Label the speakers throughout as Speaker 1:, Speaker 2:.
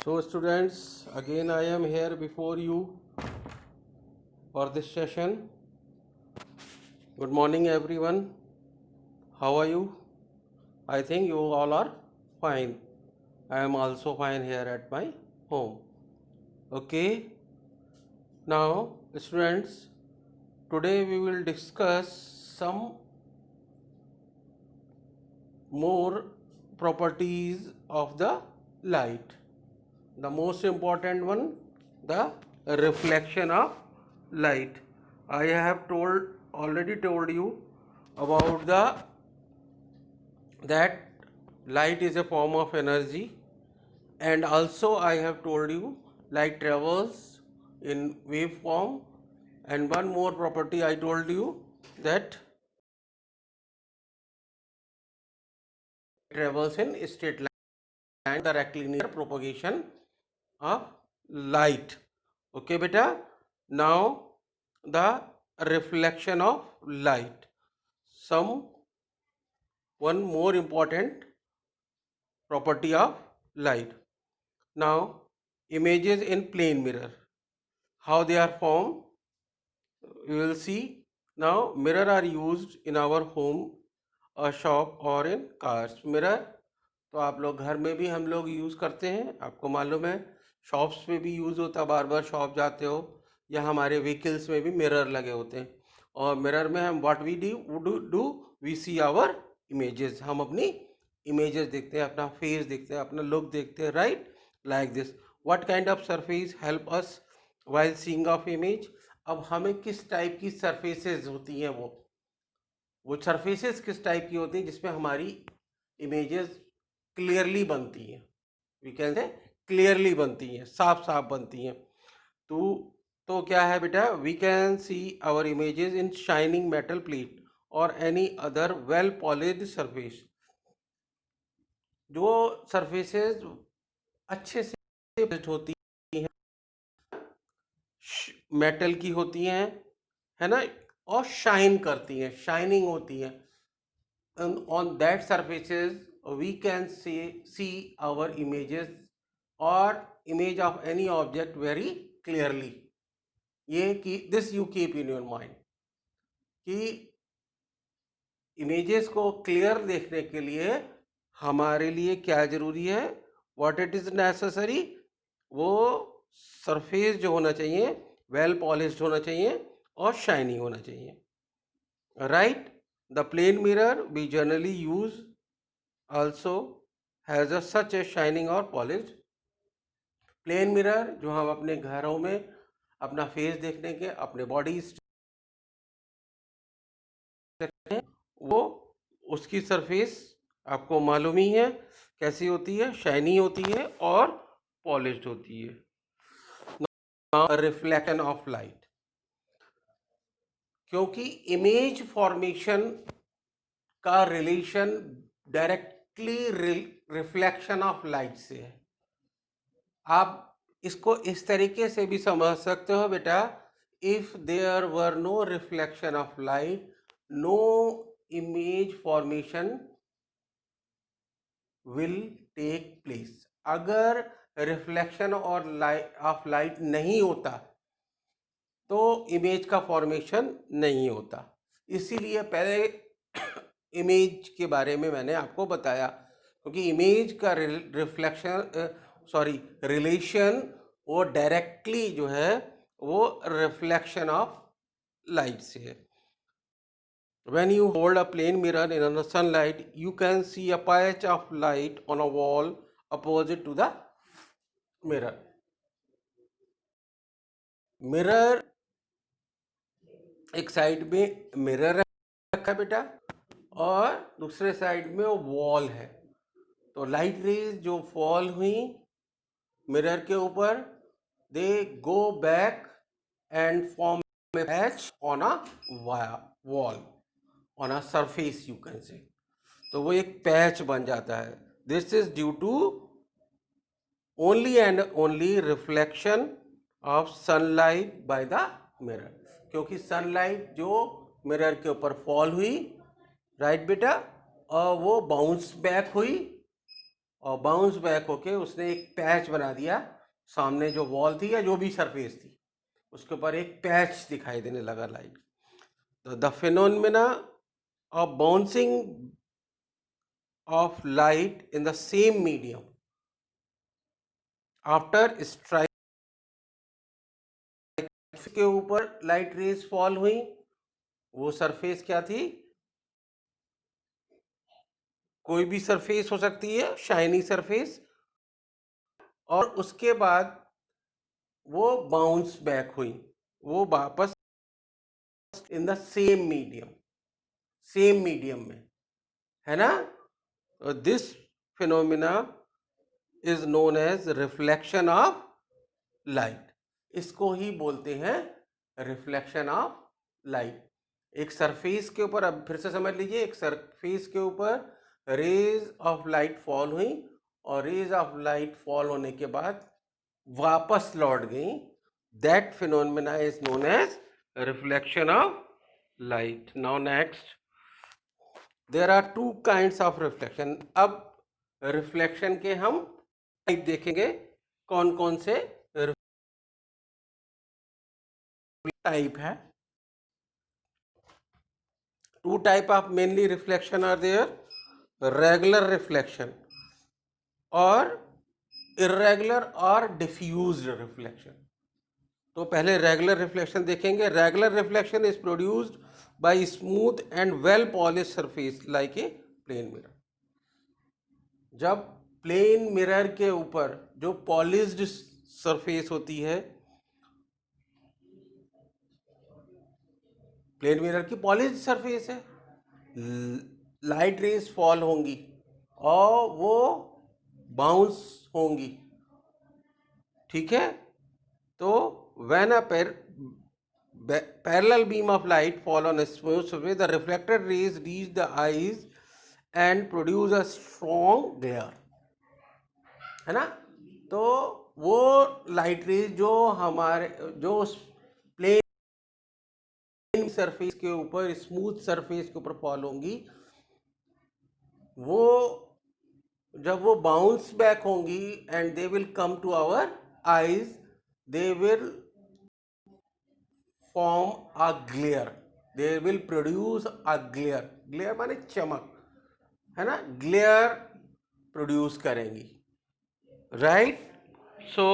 Speaker 1: So students, again I am here before you for this session. Good morning everyone. How are you? I think you all are fine. I am also fine here at my home. Okay. Now students, today we will discuss some more properties of the light. The most important one, the reflection of light. I have already told you about that light is a form of energy, and also I have told you light travels in wave form, and one more property I told you, that travels in straight line, directly near propagation of light. Okay beta. Now the reflection of light, some one more important property of light. Now images in plane mirror, how they are formed, we will see. Now mirror are used in our home, a shop और in cars. Mirror तो आप लोग घर में भी हम लोग use करते हैं, आपको मालूम है। शॉप्स में भी यूज़ होता है, बार बार शॉप जाते हो, या हमारे व्हीकल्स में भी मिरर लगे होते हैं। और मिरर में हम what we do we see our images, हम अपनी इमेजेस देखते हैं, अपना फेस देखते हैं, अपना लुक देखते हैं, right, like this. What kind of surface help us while seeing of image. अब हमें किस टाइप की सरफेसेस होती हैं, वो सरफेसेस किस टाइप की होती हैं जिसमें हमारी इमेजेस क्लियरली बनती हैं, वी कैन से क्लियरली बनती हैं, साफ साफ बनती हैं। तो क्या है बेटा, we can see our images in shining metal plate और any other well polished surface. जो सरफेसेस अच्छे से होती हैं, मेटल की होती हैं, है ना, और शाइन करती हैं, शाइनिंग होती हैं, on that surfaces we can see our images or image of any object very clearly. ये कि this you keep in your mind कि इमेजेस को क्लियर देखने के लिए हमारे लिए क्या ज़रूरी है, व्हाट इट इज़ नेसेसरी, वो सरफेस जो होना चाहिए वेल पॉलिश्ड होना चाहिए और शाइनी होना चाहिए, right. The plane mirror we generally use also has such a shining or polished. Plane mirror जो हम अपने घरों में अपना फेस देखने के, अपने बॉडी वो उसकी सरफेस आपको मालूम ही है कैसी होती है, शाइनी होती है और पॉलिश्ड होती है। रिफ्लेक्शन ऑफ लाइट, क्योंकि इमेज फॉर्मेशन का relation directly reflection of light से है। आप इसको इस तरीके से भी समझ सकते हो बेटा, if there were no reflection of light, no image formation will take place. अगर रिफ्लेक्शन और ऑफ लाइट नहीं होता तो इमेज का फॉर्मेशन नहीं होता। इसीलिए पहले इमेज के बारे में मैंने आपको बताया, क्योंकि इमेज का रिलेशन वो डायरेक्टली जो है वो रिफ्लेक्शन ऑफ लाइट से है। When you hold a plane mirror in the sunlight, you can see a patch of light on a wall opposite to the mirror. Mirror एक साइड में mirror रखा बेटा और दूसरे साइड में वो वॉल है। तो लाइट रेज जो फॉल हुई मिरर के ऊपर, they go back and form a patch on a wall, on a surface you can say. तो वो एक पैच बन जाता है। This is due to only and only reflection of sunlight by the mirror, क्योंकि sunlight जो mirror के ऊपर फॉल हुई, राइट बेटा, और वो बाउंस बैक हुई और बाउंस बैक होके उसने एक पैच बना दिया, सामने जो वॉल थी या जो भी सरफेस थी उसके ऊपर एक पैच दिखाई देने लगा लाइट। तो the phenomena of bouncing off light in the same medium after strike के ऊपर लाइट रेज फॉल हुई, वो सरफेस क्या थी? कोई भी सरफेस हो सकती है, शाइनी सरफेस, और उसके बाद वो बाउंस बैक हुई, वो वापस इन द सेम मीडियम में, है ना? This phenomena is known as reflection of light. इसको ही बोलते हैं रिफ्लेक्शन ऑफ लाइट। एक सरफेस के ऊपर, अब फिर से समझ लीजिए, एक सरफेस के ऊपर रेज ऑफ लाइट फॉल हुई और रेज ऑफ लाइट फॉल होने के बाद वापस लौट गई, that phenomena is known as reflection of light. Now next, there are two kinds of reflection. अब रिफ्लेक्शन के हम टाइप देखेंगे, कौन कौन से टाइप है। Two type of mainly reflection are there: regular reflection और irregular और diffused reflection। तो पहले रेगुलर रिफ्लेक्शन देखेंगे। Regular reflection is produced by smooth and well polish surface like a plane mirror. जब प्लेन मिरर के ऊपर जो पॉलिश्ड सरफेस होती है, प्लेन मिरर की पॉलिश्ड सरफेस है, लाइट रेज फॉल होंगी और वो बाउंस होंगी, ठीक है? तो when a parallel beam of light fall on a smooth surface, the reflected rays reach the eyes and produce a strong glare, है ना? तो वो लाइट रेज जो हमारे जो प्लेन सरफेस के ऊपर, स्मूथ सरफेस के ऊपर फॉल होंगी, वो जब वो बाउंस बैक होंगी and they will come to our eyes, they will form a glare, they will produce a glare. Glare माने चमक, है ना? ग्लेयर प्रोड्यूस करेंगी, right? So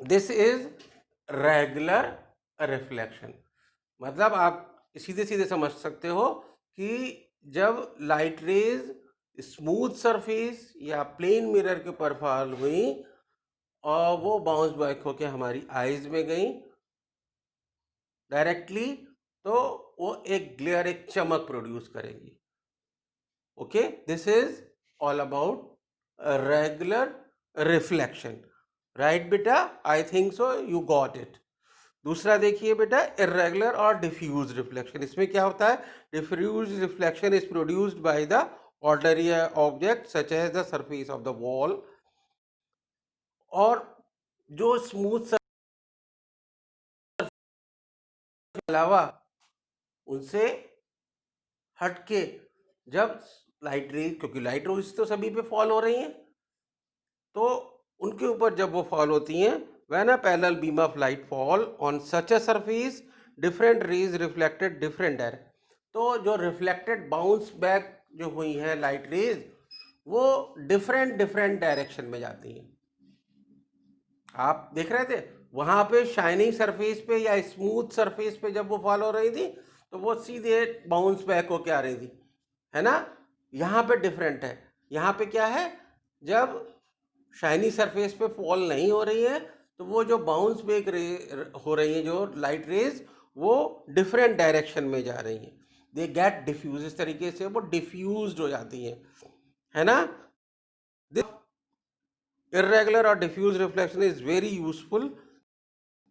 Speaker 1: this is regular reflection. मतलब आप सीधे सीधे समझ सकते हो कि जब लाइट रेज स्मूथ सरफेस या प्लेन मिरर के ऊपर फॉल हुई और वो बाउंस बैक होके हमारी आईज में गई डायरेक्टली, तो वो एक ग्लेयर, एक चमक प्रोड्यूस करेंगी। Okay, this is all about regular reflection, right बेटा? I think so you got it. दूसरा देखिए बेटा, इर्रेगुलर और डिफ्यूज रिफ्लेक्शन। इसमें क्या होता है? Diffuse reflection is produced by the ordinary object such as the surface of the wall, और जो स्मूथ अलावा उनसे हटके जब लाइट रेज, क्योंकि लाइट रेज तो सभी पे फॉल हो रही हैं, तो उनके ऊपर जब वो फॉल होती हैं, when a parallel beam of light fall on such a surface, different rays reflected different direction. तो जो रिफ्लेक्टेड बाउंस बैक जो हुई है लाइट रेज, वो डिफरेंट डायरेक्शन में जाती हैं। आप देख रहे थे वहां पे शाइनिंग सरफेस पे या स्मूथ सरफेस पे जब वो फॉल हो रही थी, तो वो सीधे बाउंस बैक होके आ रही थी, है ना? यहाँ पे डिफरेंट है। यहाँ पे क्या है? जब शाइनी सरफेस पे फॉल नहीं हो रही है, तो वो जो बाउंस बैक हो रही है जो लाइट रेज, वो डिफरेंट डायरेक्शन में जा रही हैं, दे गेट डिफ्यूज। इस तरीके से वो डिफ्यूज्ड हो जाती हैं, है ना? इर्रेगुलर और diffuse reflection is very useful.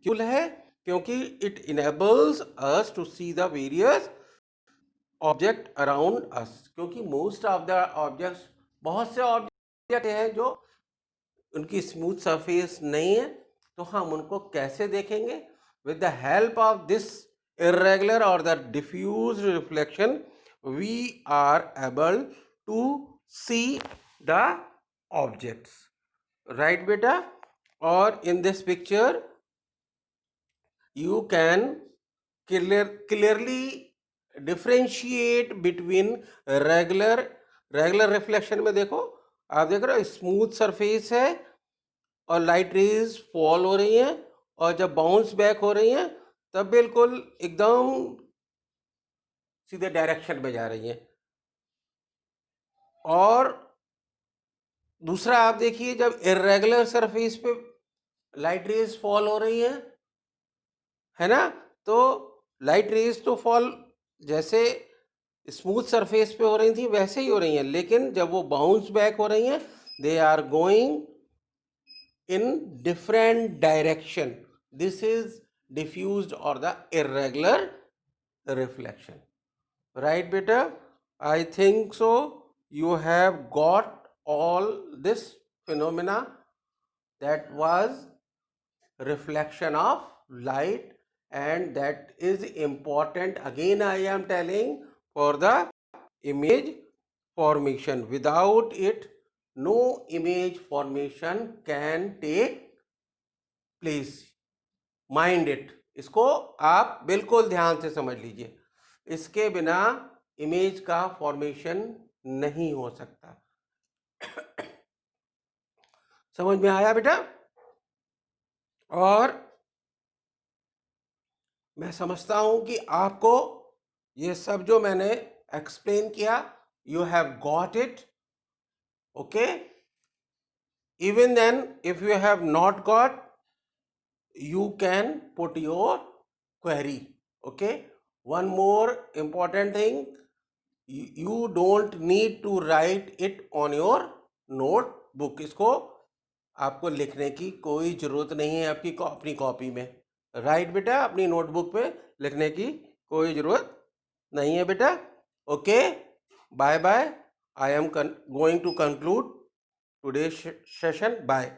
Speaker 1: क्यों है? क्योंकि it enables us to see the various object around us. क्योंकि मोस्ट ऑफ द ऑब्जेक्ट्स, बहुत से ऑब्जेक्ट हैं जो उनकी स्मूथ सरफेस नहीं है, तो हम उनको कैसे देखेंगे? With the help of this irregular or the diffused reflection, we are able to see the objects. Right beta? Or in this picture you can clearly differentiate between regular reflection में देखो, आप देख रहे हो स्मूथ सरफेस है और light rays fall हो रही हैं, और जब बाउंस बैक हो रही हैं तब बिल्कुल एकदम सीधे डायरेक्शन में जा रही हैं। और दूसरा आप देखिए, जब इरेगुलर सरफेस पे लाइट रेज फॉल हो रही हैं, है ना, तो लाइट रेज तो फॉल जैसे स्मूथ सरफेस पे हो रही थी वैसे ही हो रही हैं, लेकिन जब वो बाउंस बैक हो रही हैं they are going in different direction. This is diffused or the irregular reflection. Right beta? I think so you have got all this phenomena, that was reflection of light, and that is important. Again I am telling, for the image formation. Without it no image formation can take place. Mind it. इसको आप बिल्कुल ध्यान से समझ लीजिए, इसके बिना image का फॉर्मेशन नहीं हो सकता। समझ में आया बेटा? और मैं समझता हूं कि आपको ये सब जो मैंने एक्सप्लेन किया, you have got it. Okay, even then if you have not got, you can put your query. Okay, one more important thing, you don't need to write it on your notebook. इसको आपको लिखने की कोई ज़रूरत नहीं है आपकी अपनी कॉपी में. राइट बेटा, अपनी नोटबुक पे लिखने की कोई ज़रूरत नहीं है बेटा. Okay, bye bye. I am going to conclude today's session. Bye.